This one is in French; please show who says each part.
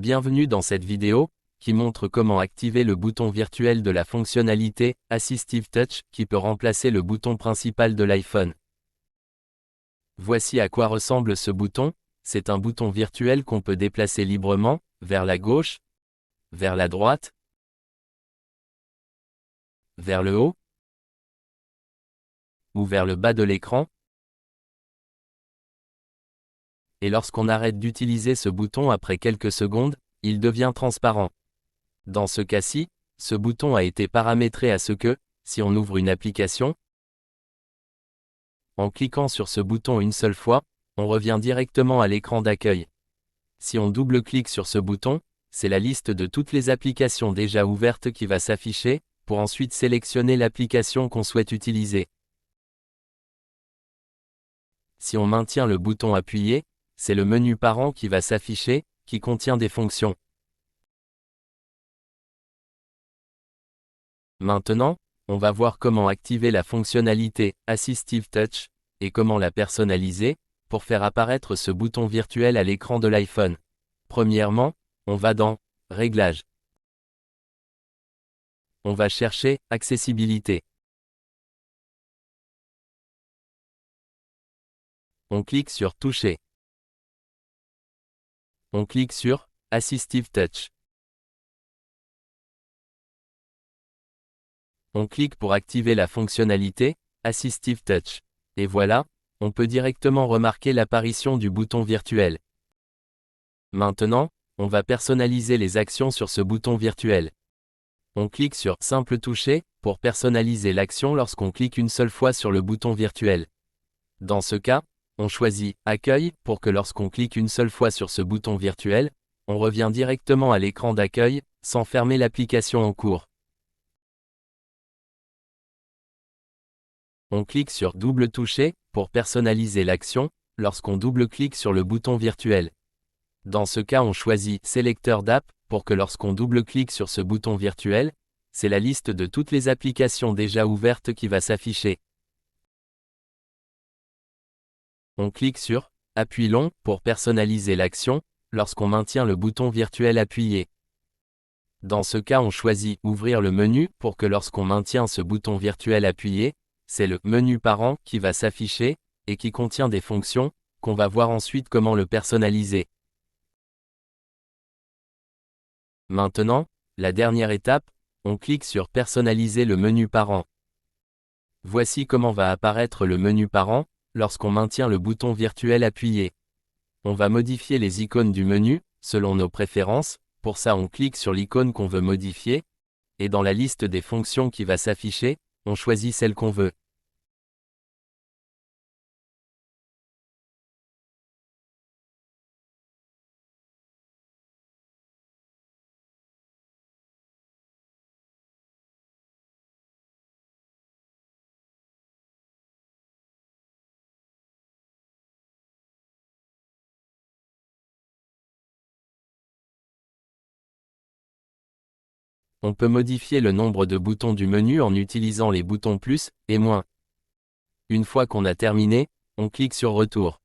Speaker 1: Bienvenue dans cette vidéo, qui montre comment activer le bouton virtuel de la fonctionnalité Assistive Touch qui peut remplacer le bouton principal de l'iPhone. Voici à quoi ressemble ce bouton. C'est un bouton virtuel qu'on peut déplacer librement, vers la gauche, vers la droite, vers le haut, ou vers le bas de l'écran. Et lorsqu'on arrête d'utiliser ce bouton après quelques secondes, il devient transparent. Dans ce cas-ci, ce bouton a été paramétré à ce que, si on ouvre une application, en cliquant sur ce bouton une seule fois, on revient directement à l'écran d'accueil. Si on double-clique sur ce bouton, c'est la liste de toutes les applications déjà ouvertes qui va s'afficher, pour ensuite sélectionner l'application qu'on souhaite utiliser. Si on maintient le bouton appuyé, c'est le menu Parents qui va s'afficher, qui contient des fonctions. Maintenant, on va voir comment activer la fonctionnalité Assistive Touch, et comment la personnaliser, pour faire apparaître ce bouton virtuel à l'écran de l'iPhone. Premièrement, on va dans Réglages. On va chercher Accessibilité. On clique sur Toucher. On clique sur Assistive Touch. On clique pour activer la fonctionnalité Assistive Touch. Et voilà, on peut directement remarquer l'apparition du bouton virtuel. Maintenant, on va personnaliser les actions sur ce bouton virtuel. On clique sur Simple toucher pour personnaliser l'action lorsqu'on clique une seule fois sur le bouton virtuel. Dans ce cas, on choisit Accueil pour que lorsqu'on clique une seule fois sur ce bouton virtuel, on revient directement à l'écran d'accueil, sans fermer l'application en cours. On clique sur Double toucher pour personnaliser l'action lorsqu'on double-clique sur le bouton virtuel. Dans ce cas, on choisit Sélecteur d'app pour que lorsqu'on double-clique sur ce bouton virtuel, c'est la liste de toutes les applications déjà ouvertes qui va s'afficher. On clique sur Appui long pour personnaliser l'action lorsqu'on maintient le bouton virtuel appuyé. Dans ce cas, on choisit Ouvrir le menu pour que lorsqu'on maintient ce bouton virtuel appuyé, c'est le menu Parents qui va s'afficher, et qui contient des fonctions, qu'on va voir ensuite comment le personnaliser. Maintenant, la dernière étape, on clique sur Personnaliser le menu Parents. Voici comment va apparaître le menu Parents, lorsqu'on maintient le bouton virtuel appuyé. On va modifier les icônes du menu, selon nos préférences. Pour ça, on clique sur l'icône qu'on veut modifier, et dans la liste des fonctions qui va s'afficher, on choisit celle qu'on veut. On peut modifier le nombre de boutons du menu en utilisant les boutons plus et moins. Une fois qu'on a terminé, on clique sur Retour.